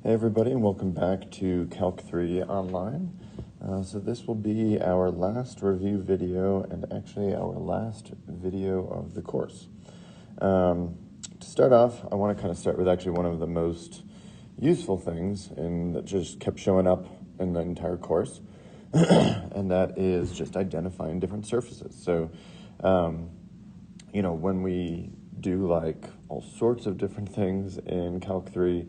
Hey everybody, and welcome back to Calc 3 Online. So this will be our last review video and actually our last video of the course. To start off, I want to kind of start with actually one of the most useful things that just kept showing up in the entire course, and that is just identifying different surfaces. So, when we do like all sorts of different things in Calc 3,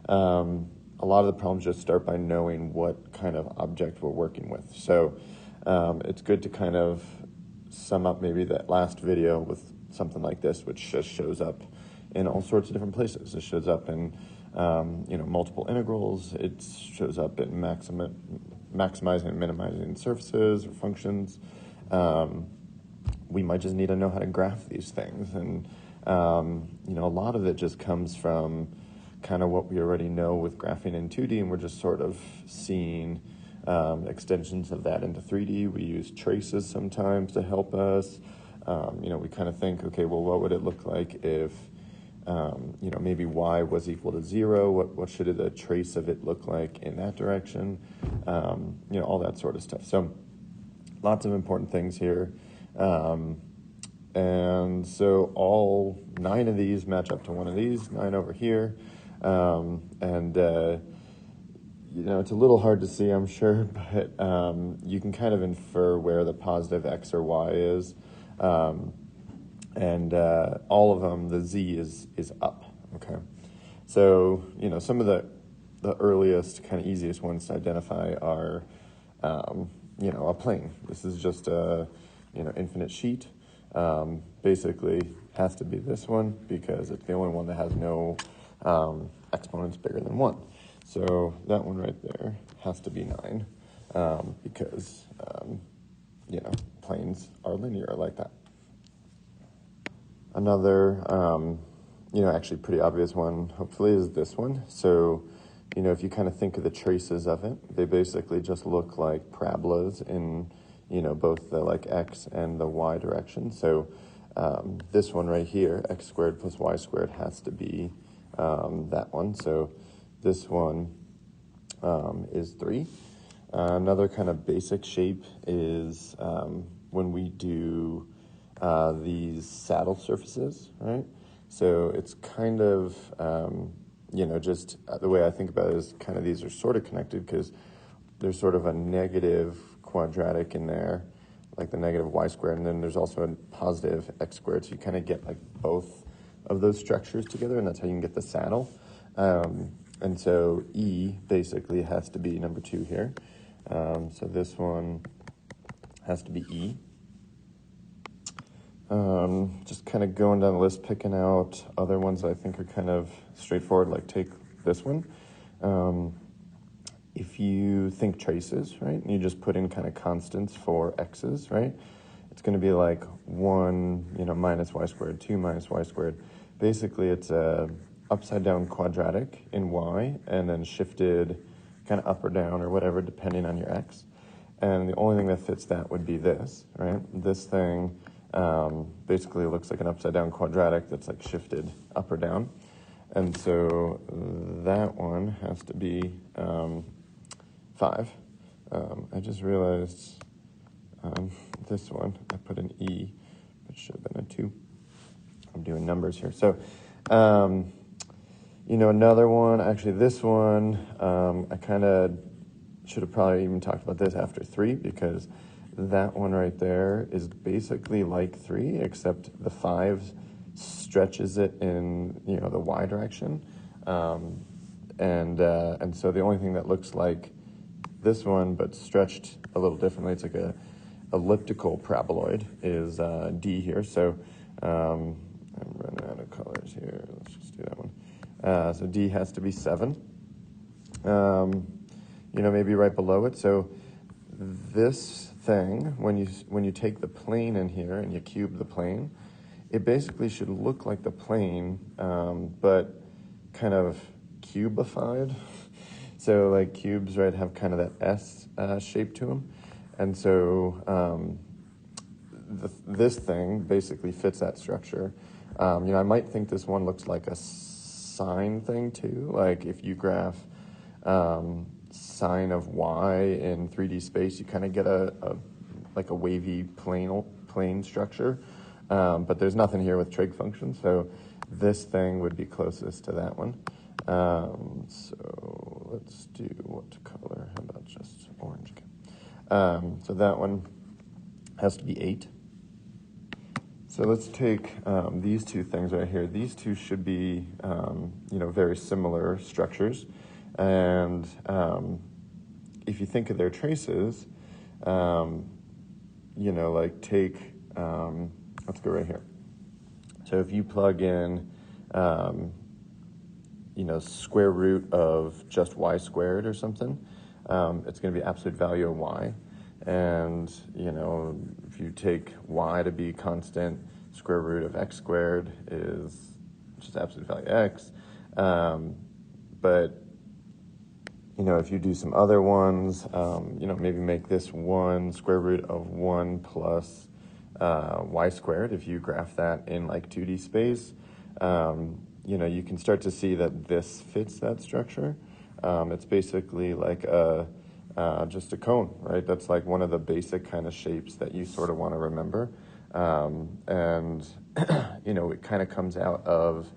a lot of the problems just start by knowing what kind of object we're working with. So it's good to kind of sum up maybe that last video with something like this, which just shows up in all sorts of different places. It shows up in multiple integrals. It shows up in maximizing and minimizing surfaces or functions. We might just need to know how to graph these things, and a lot of it just comes from kind of what we already know with graphing in 2D, and we're just sort of seeing extensions of that into 3D. We use traces sometimes to help us. We kind of think, okay, well, what would it look like if, maybe y was equal to 0? What should the trace of it look like in that direction? All that sort of stuff. So lots of important things here. And so all 9 of these match up to one of these, 9 over here. It's a little hard to see, I'm sure, but you can kind of infer where the positive x or y is. All of them, the z is up, okay? So, some of the earliest, kind of easiest ones to identify are, a plane. This is just a, infinite sheet. Basically has to be this one because it's the only one that has no exponents bigger than 1. So that one right there has to be 9 because, planes are linear like that. Another, actually pretty obvious one, hopefully, is this one. So, if you kind of think of the traces of it, they basically just look like parabolas in, both the x and the y direction. So this one right here, x squared plus y squared, has to be that one. So this one is 3. Another kind of basic shape is when we do these saddle surfaces, right? So it's kind of, just the way I think about it is kind of these are sort of connected because there's sort of a negative quadratic in there, like the negative y squared, and then there's also a positive x squared. So you kind of get like both of those structures together, and that's how you can get the saddle. And so E basically has to be number 2 here. So this one has to be E. Just kind of going down the list, picking out other ones that I think are kind of straightforward, like take this one. If you think traces, right, and you just put in kind of constants for x's, right, it's going to be like 1, minus y squared, 2 minus y squared. Basically, it's a upside down quadratic in y and then shifted kind of up or down or whatever depending on your x. And the only thing that fits that would be this, right? This thing basically looks like an upside down quadratic that's like shifted up or down. And so that one has to be 5. I just realized this one, I put an E, which should have been a 2. I'm doing numbers here. So, another one, actually this one, I kind of should have probably even talked about this after 3 because that one right there is basically like 3, except the 5 stretches it in, the y direction. And so the only thing that looks like this one, but stretched a little differently, it's like a elliptical paraboloid, is D here. So I'm running out of colors here. Let's just do that one. So D has to be 7. Maybe right below it. So this thing, when you take the plane in here and you cube the plane, it basically should look like the plane, but kind of cubified. So like cubes, right, have kind of that S shape to them. And so this thing basically fits that structure. I might think this one looks like a sine thing too. Like if you graph sine of y in 3D space, you kind of get a wavy plane structure. But there's nothing here with trig functions, so this thing would be closest to that one. So let's do what color? How about just orange again? So that one has to be 8. So let's take these two things right here. These two should be, very similar structures. And if you think of their traces, like take, let's go right here. So if you plug in, square root of just y squared or something, it's going to be absolute value of y. And, if you take y to be constant, square root of x squared is just absolute value x. But, if you do some other ones, maybe make this 1 square root of 1 plus y squared. If you graph that in like 2D space, you can start to see that this fits that structure. It's basically like just a cone, right? That's like one of the basic kind of shapes that you sort of want to remember. And, it kind of comes out of,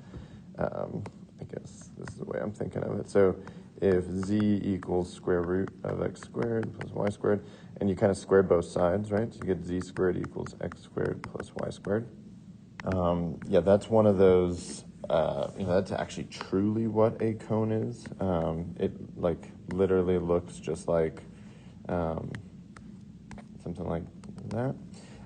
I guess this is the way I'm thinking of it. So if z equals square root of x squared plus y squared, and you kind of square both sides, right? So you get z squared equals x squared plus y squared. That's one of those, that's actually truly what a cone is. It like literally looks just like something like that.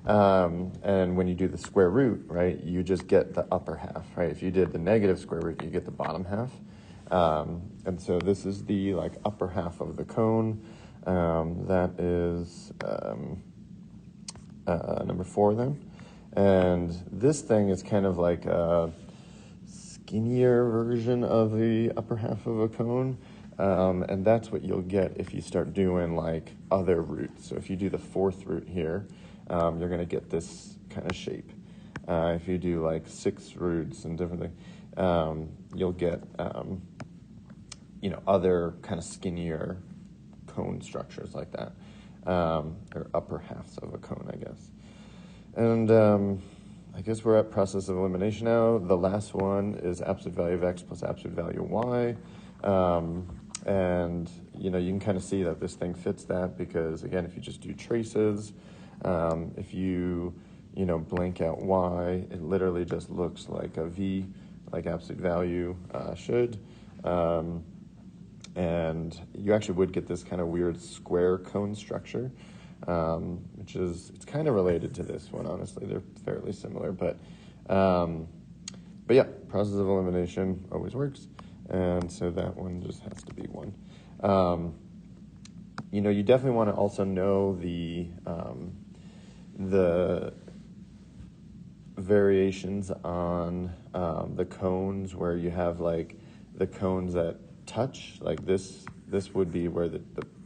And when you do the square root, right, you just get the upper half, right? If you did the negative square root, you get the bottom half. And so this is the like upper half of the cone. That is number 4 then. And this thing is kind of like a skinnier version of the upper half of a cone. And that's what you'll get if you start doing like other roots. So if you do the 4th root here, you're going to get this kind of shape. If you do like 6 roots and different things, you'll get, other kind of skinnier cone structures like that, or upper halves of a cone, I guess. And I guess we're at process of elimination now. The last one is absolute value of x plus absolute value of y. And, you can kind of see that this thing fits that because, again, if you just do traces, if you, blank out y, it literally just looks like a v, like absolute value should. And you actually would get this kind of weird square cone structure, which is, it's kind of related to this one, honestly. They're fairly similar, but yeah, process of elimination always works. And so that one just has to be 1. You definitely want to also know the variations on the cones where you have like the cones that touch, like this would be where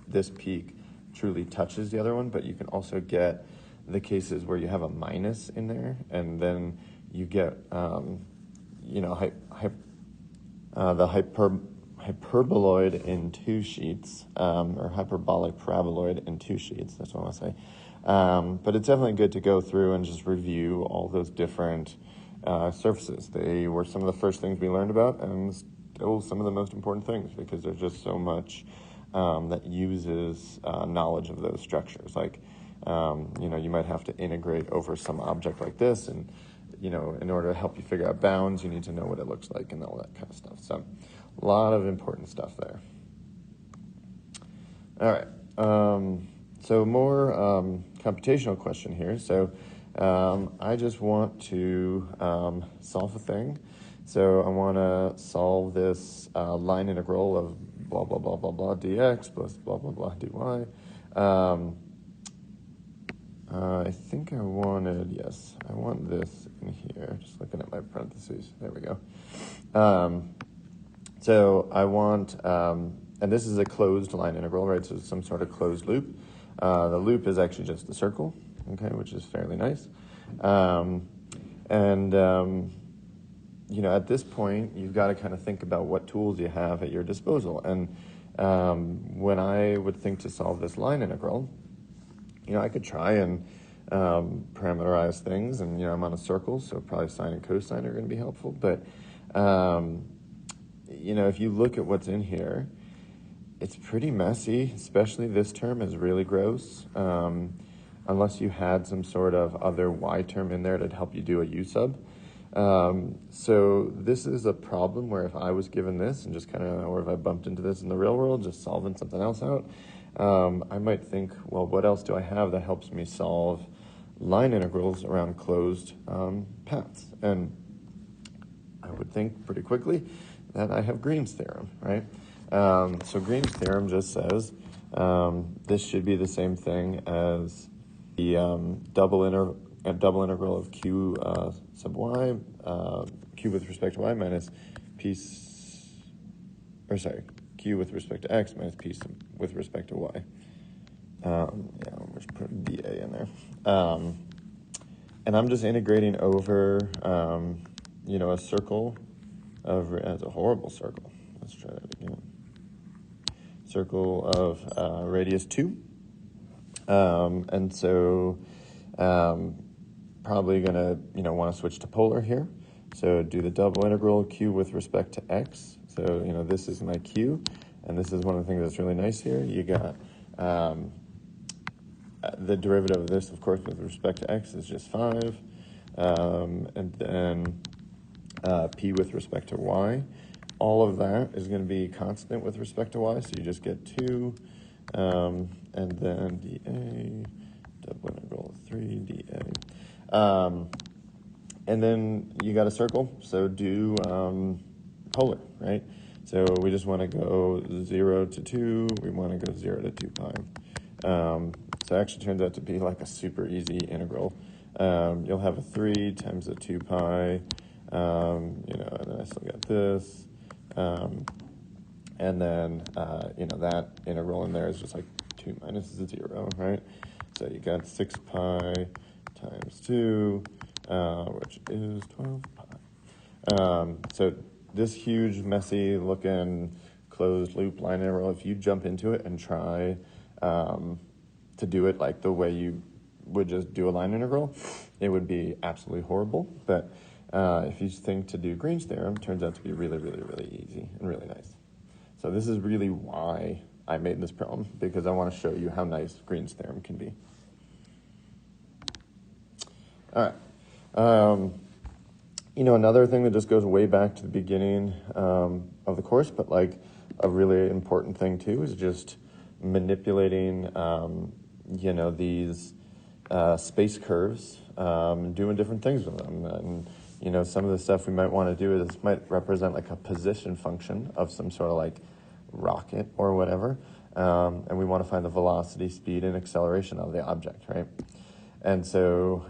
this peak truly touches the other one, but you can also get the cases where you have a minus in there, and then you get the hyperboloid in 2 sheets, or hyperbolic paraboloid in 2 sheets, that's what I want to say. But it's definitely good to go through and just review all those different surfaces. They were some of the first things we learned about, and still some of the most important things, because there's just so much that uses knowledge of those structures. Like, you might have to integrate over some object like this, and, in order to help you figure out bounds, you need to know what it looks like and all that kind of stuff. So a lot of important stuff there. All right. So more computational question here. So I just want to solve a thing. So I want to solve this line integral of blah, blah, blah, blah, blah, dx plus blah, blah, blah, dy. I think I want this in here. Just looking at my parentheses. There we go. So I want, and this is a closed line integral, right? So it's some sort of closed loop. The loop is actually just the circle, okay, which is fairly nice. at this point, you've got to kind of think about what tools you have at your disposal. And when I would think to solve this line integral, I could try and parameterize things, and I'm on a circle, so probably sine and cosine are going to be helpful. But if you look at what's in here, it's pretty messy. Especially this term is really gross. Unless you had some sort of other y term in there to help you do a u sub. So this is a problem where if I was given this and just or if I bumped into this in the real world, just solving something else out, I might think, well, what else do I have that helps me solve line integrals around closed paths? And I would think pretty quickly that I have Green's theorem, right? So Green's theorem just says this should be the same thing as the double integral of q sub y, q with respect to y minus q with respect to x minus p with respect to y. I'll just put dA in there. And I'm just integrating over, a circle as a horrible circle. Let's try that again. Circle of radius 2. And so probably going to, want to switch to polar here. So do the double integral q with respect to x. So, this is my q. And this is one of the things that's really nice here. You got the derivative of this, of course, with respect to x is just 5. And then p with respect to y. All of that is going to be constant with respect to y, so you just get 2. And then dA, double integral of 3 dA. And then you got a circle, so do polar, right? So we just want to go 0 to 2. We want to go 0 to 2 pi. So it actually turns out to be like a super easy integral. You'll have a 3 times a 2 pi, and then I still got this. And then, that integral in there is just like 2 minus 0, right? So you got 6 pi times 2, which is 12 pi. So this huge, messy looking closed loop line integral, if you jump into it and try to do it like the way you would just do a line integral, it would be absolutely horrible. But if you think to do Green's theorem, it turns out to be really, really, really easy and really nice. So this is really why I made this problem, because I want to show you how nice Green's theorem can be. All right. Another thing that just goes way back to the beginning of the course, but like a really important thing too, is just manipulating, these space curves, doing different things with them. And, some of the stuff we might want to do is this might represent like a position function of some sort of like rocket or whatever. And we want to find the velocity, speed, and acceleration of the object, right? And so,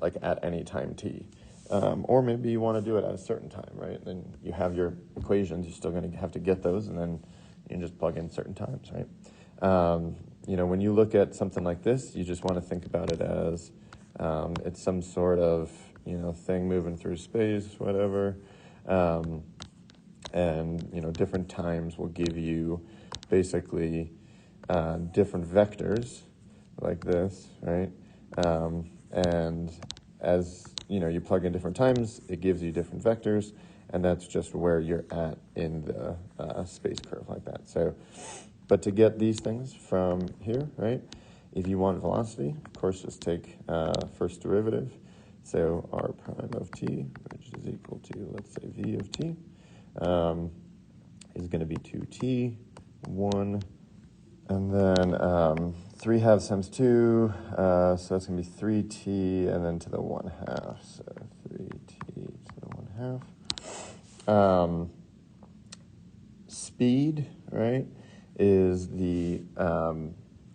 like at any time t. Or maybe you want to do it at a certain time, right? Then you have your equations, you're still going to have to get those, and then you can just plug in certain times, right? When you look at something like this, you just want to think about it as it's some sort of, thing moving through space, whatever. And, different times will give you basically different vectors like this, right? And as, you plug in different times, it gives you different vectors, and that's just where you're at in the space curve like that. So, but to get these things from here, right, if you want velocity, of course, just take first derivative. So r prime of t, which is equal to, let's say, v of t, is going to be 2t, 1, and then 3 halves times 2, so that's going to be 3t, and then to the 1/2, so 3t to the 1/2. Speed, right, is the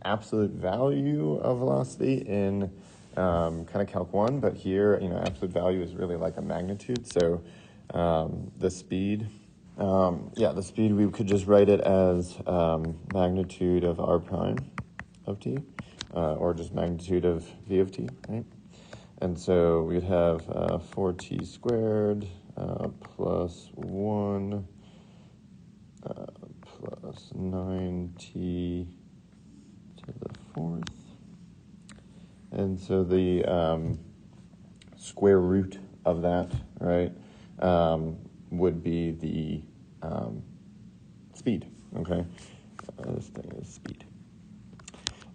absolute value of velocity in kind of Calc 1, but here, absolute value is really like a magnitude. So the speed, the speed, we could just write it as magnitude of r prime of t, or just magnitude of v of t, right? And so we'd have 4t squared plus 1 plus 9t to the 4th. And so the square root of that, right, would be the speed, okay? This thing is speed.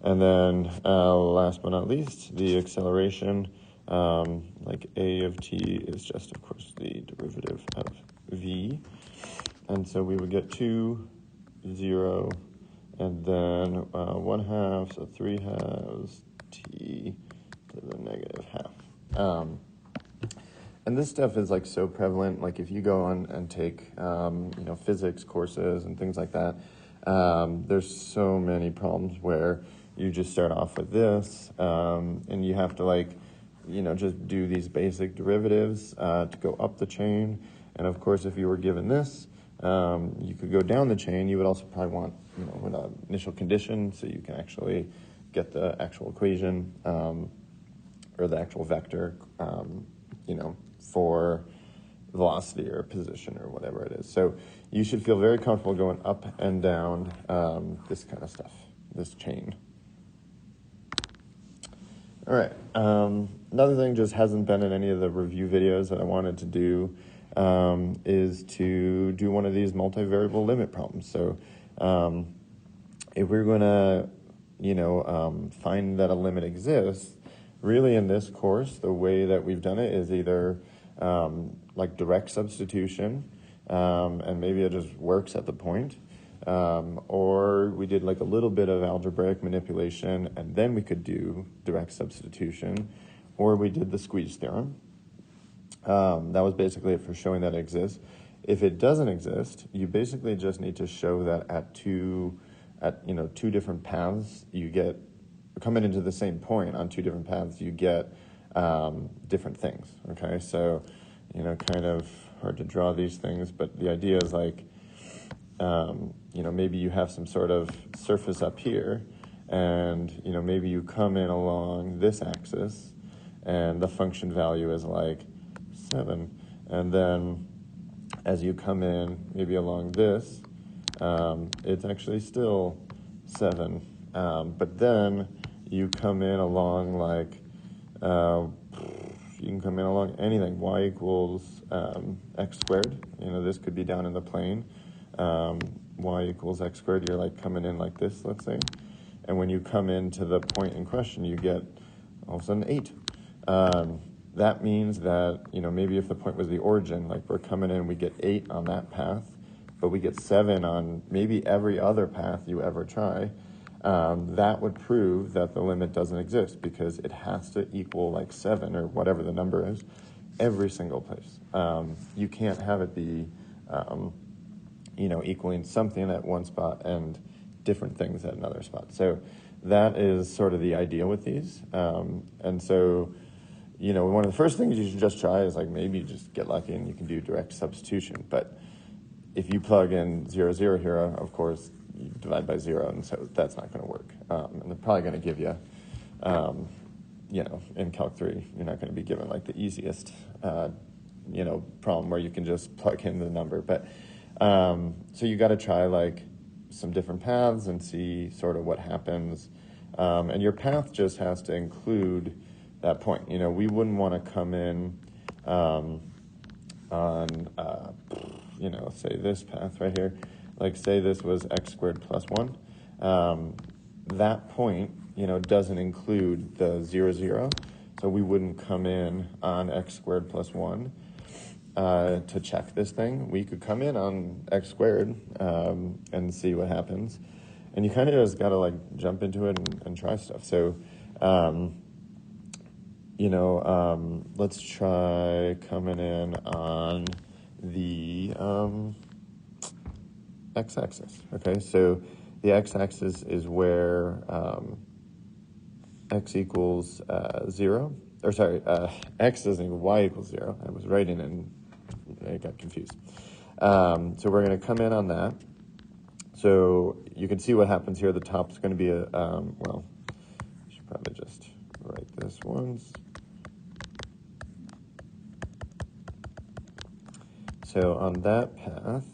And then last but not least, the acceleration, like a of t is just, of course, the derivative of v. And so we would get 2, 0, and then 1/2, so 3/2 t to the negative half. And this stuff is like so prevalent. Like if you go on and take, physics courses and things like that, there's so many problems where you just start off with this, and you have to just do these basic derivatives to go up the chain. And of course, if you were given this, you could go down the chain. You would also probably want, an initial condition so you can actually get the actual equation or the actual vector, for velocity or position or whatever it is. So you should feel very comfortable going up and down this kind of stuff, this chain. All right. Another thing just hasn't been in any of the review videos that I wanted to do is to do one of these multivariable limit problems. So if we're going to, find that a limit exists, really in this course, the way that we've done it is either like direct substitution, and maybe it just works at the point, or we did like a little bit of algebraic manipulation, and then we could do direct substitution, or we did the squeeze theorem. That was basically it for showing that it exists. If it doesn't exist, you basically just need to show that at two different paths, you get coming into the same point on two different paths, you get different things. Okay, so kind of hard to draw these things, but the idea is like maybe you have some sort of surface up here, and maybe you come in along this axis, and the function value is like 7, and then as you come in maybe along this, it's actually still 7, but then you come in along like you can come in along anything. Y equals x squared. This could be down in the plane. Y equals x squared. You're like coming in like this, let's say, and when you come into the point in question, you get all of a sudden 8. That means that maybe if the point was the origin, like we're coming in, we get 8 on that path, but we get 7 on maybe every other path you ever try. That would prove that the limit doesn't exist, because it has to equal like 7 or whatever the number is every single place. You can't have it be equaling something at one spot and different things at another spot. So that is sort of the idea with these. And so one of the first things you should just try is like maybe just get lucky and you can do direct substitution. But if you plug in 0, 0 here, of course, you divide by 0, and so that's not going to work. And they're probably going to give you, in Calc 3, you're not going to be given like the easiest, problem where you can just plug in the number. But so you got to try like some different paths and see sort of what happens. And your path just has to include that point. We wouldn't want to come in on, say this path right here. Like say this was x squared plus 1. That point, doesn't include the 0, 0. So we wouldn't come in on x squared plus 1 to check this thing. We could come in on x squared and see what happens. And you kind of just got to like jump into it and try stuff. So, let's try coming in on the x-axis. Okay, so the x-axis is where x equals 0. Or sorry, x doesn't equal y equals 0. I was writing and I got confused. So we're going to come in on that. So you can see what happens here. The top is going to be a, I should probably just write this once. So on that path,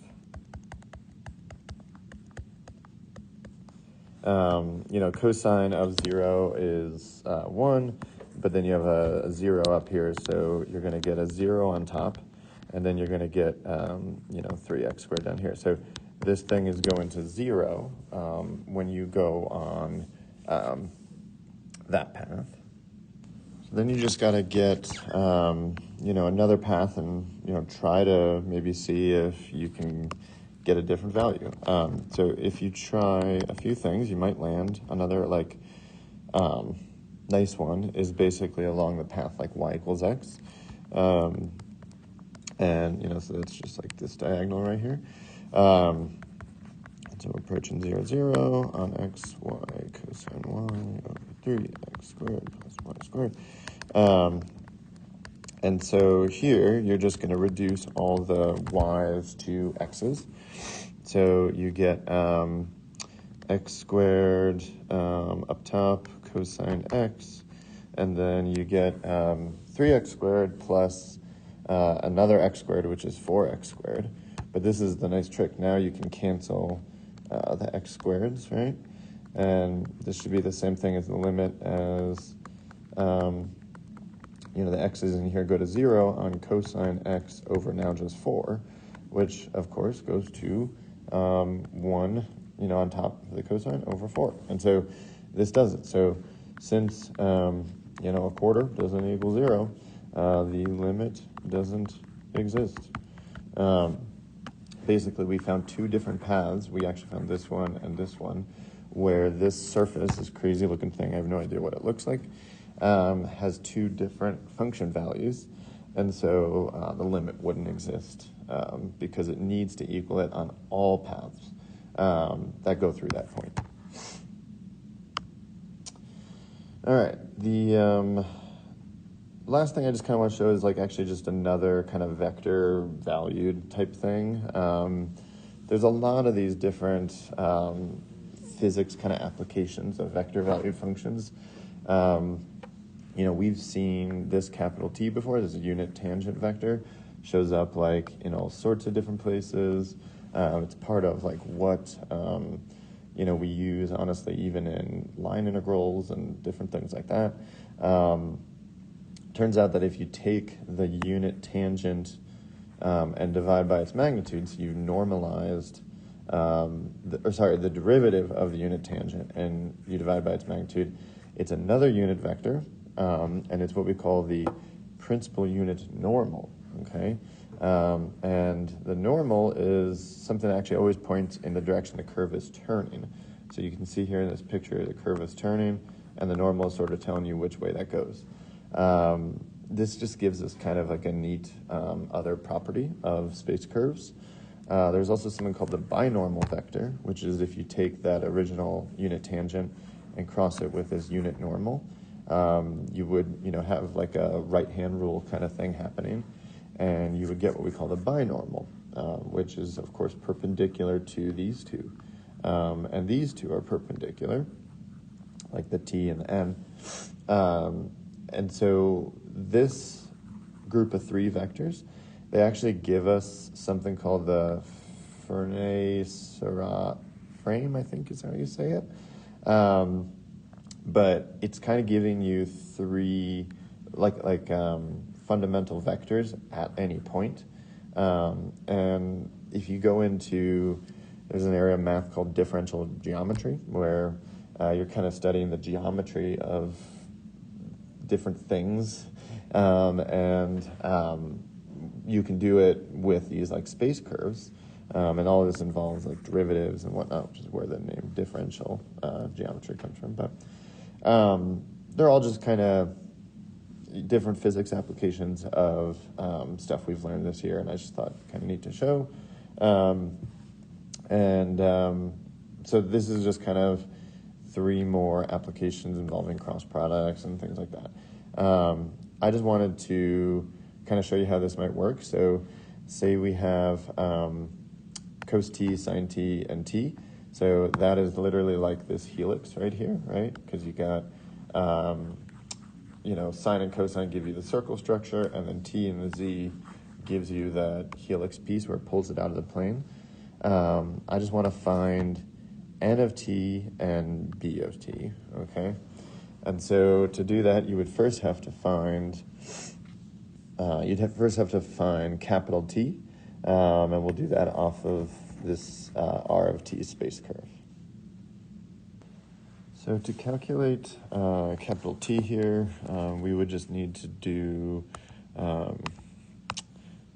cosine of 0 is 1, but then you have a 0 up here, so you're going to get a 0 on top, and then you're going to get, 3x squared down here. So this thing is going to 0 when you go on that path. So then you just got to get, another path and, try to maybe see if you can get a different value. So if you try a few things, you might land another, nice one is basically along the path like y equals x. So it's just like this diagonal right here. So we're approaching 0, 0 on x, y, cosine y over 3x squared plus y squared. And so here, you're just going to reduce all the y's to x's. So you get x squared up top, cosine x, and then you get 3x squared plus another x squared, which is 4x squared. But this is the nice trick. Now you can cancel the x squareds, right? And this should be the same thing as the limit as, the x's in here go to 0 on cosine x over now just 4, which, of course, goes to 1, on top of the cosine over 4. And so this does it. So since, a quarter doesn't equal 0, the limit doesn't exist. Basically, we found two different paths. We actually found this one and this one, where this surface, this crazy-looking thing, I have no idea what it looks like, has two different function values, and so the limit wouldn't exist because it needs to equal it on all paths that go through that point. All right, the last thing I just kind of want to show is actually just another kind of vector valued type thing. There's a lot of these different physics kind of applications of vector valued functions. We've seen this capital T before. This is a unit tangent vector. Shows up in all sorts of different places. It's part of what we use, honestly, even in line integrals and different things like that. Turns out that if you take the unit tangent and divide by its magnitude, so you've normalized, the derivative of the unit tangent, and you divide by its magnitude, it's another unit vector, and it's what we call the principal unit normal, okay? And the normal is something that actually always points in the direction the curve is turning. So you can see here in this picture, the curve is turning, and the normal is sort of telling you which way that goes. This just gives us kind of a neat other property of space curves. There's also something called the binormal vector, which is if you take that original unit tangent and cross it with this unit normal, you would have a right-hand rule kind of thing happening, and you would get what we call the binormal, which is, of course, perpendicular to these two. And these two are perpendicular, like the T and the N. And so this group of three vectors, they actually give us something called the Fernet-Seurat frame, I think is how you say it. But it's kind of giving you three, fundamental vectors at any point. And if you go into, there's an area of math called differential geometry, where you're kind of studying the geometry of different things, and you can do it with these space curves, and all of this involves derivatives and whatnot, which is where the name differential geometry comes from. But they're all just kind of different physics applications of stuff we've learned this year, and I just thought kind of neat to show. So this is just kind of three more applications involving cross products and things like that. I just wanted to kind of show you how this might work. So say we have cos t, sine t, and t. So that is literally like this helix right here, right? Because you got, sine and cosine give you the circle structure, and then t and the z gives you that helix piece where it pulls it out of the plane. I just want to find n of t and b of t, okay? And so to do that, you would first have to find, capital T, and we'll do that off of this r of t space curve. So to calculate capital T here, we would just need to do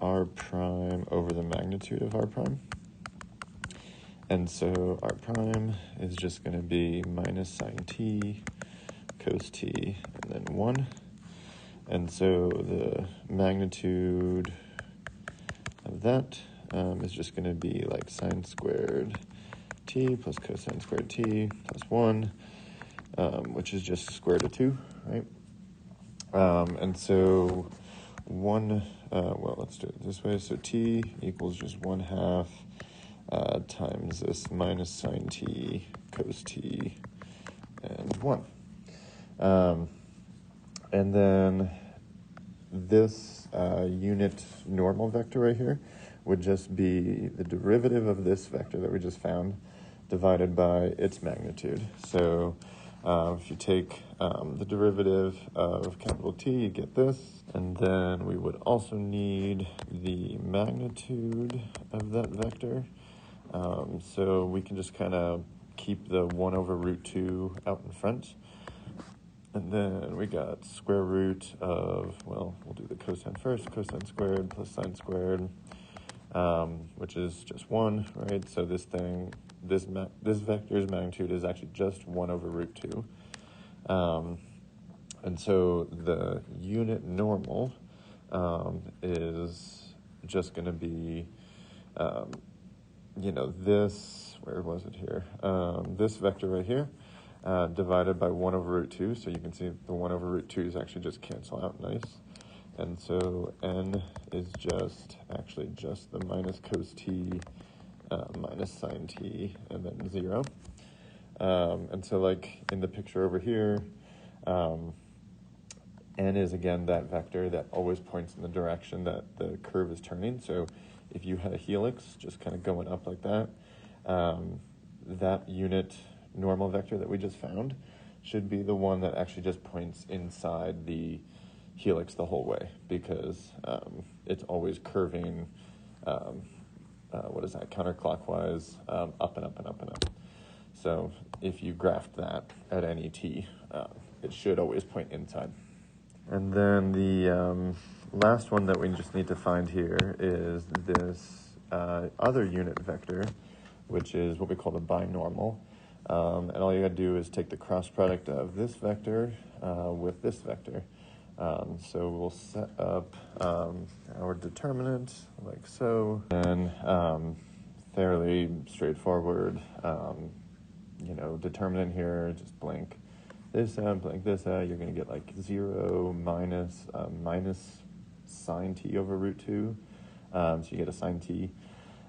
r prime over the magnitude of r prime. And so r prime is just going to be minus sine t, cos t, and then 1. And so the magnitude of that is just going to be like sine squared t plus cosine squared t plus 1, which is just square root of 2, right? And so let's do it this way. So t equals just 1/2 times this minus sine t cos t and 1. And then this unit normal vector right here would just be the derivative of this vector that we just found divided by its magnitude. So if you take the derivative of capital T, you get this. And then we would also need the magnitude of that vector. So we can just kind of keep the 1 over root 2 out in front. And then we got square root of, well, we'll do the cosine first, cosine squared plus sine squared, which is just 1, right? So this vector's magnitude is actually just 1 over root 2. And so the unit normal is just going to be, this, where was it here? This vector right here. Divided by 1 over root 2, so you can see the 1 over root 2's actually just cancel out nice. And so n is just the minus cos t minus sine t and then 0. And so like in the picture over here, n is again that vector that always points in the direction that the curve is turning. So if you had a helix just kind of going up like that, that unit normal vector that we just found should be the one that actually just points inside the helix the whole way, because it's always curving, counterclockwise, up and up and up and up. So if you graphed that at any t, it should always point inside. And then the last one that we just need to find here is this other unit vector, which is what we call the binormal. And all you got to do is take the cross product of this vector with this vector. So we'll set up our determinant like so. And fairly straightforward, determinant here, just blank this out, blank this out. You're going to get like 0 minus sine t over root 2. So you get a sine t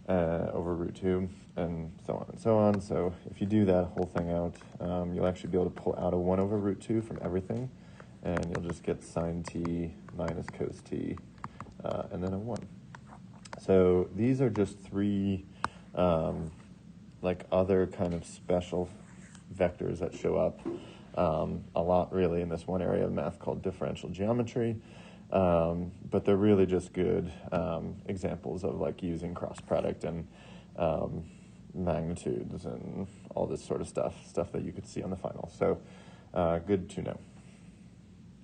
over root 2, and so on and so on. So if you do that whole thing out, you'll actually be able to pull out a 1 over root 2 from everything, and you'll just get sine t minus cos t, and then a 1. So these are just 3 other kind of special vectors that show up a lot really in this one area of math called differential geometry. But they're really just good examples of like using cross product and magnitudes and all this sort of stuff that you could see on the final. So good to know.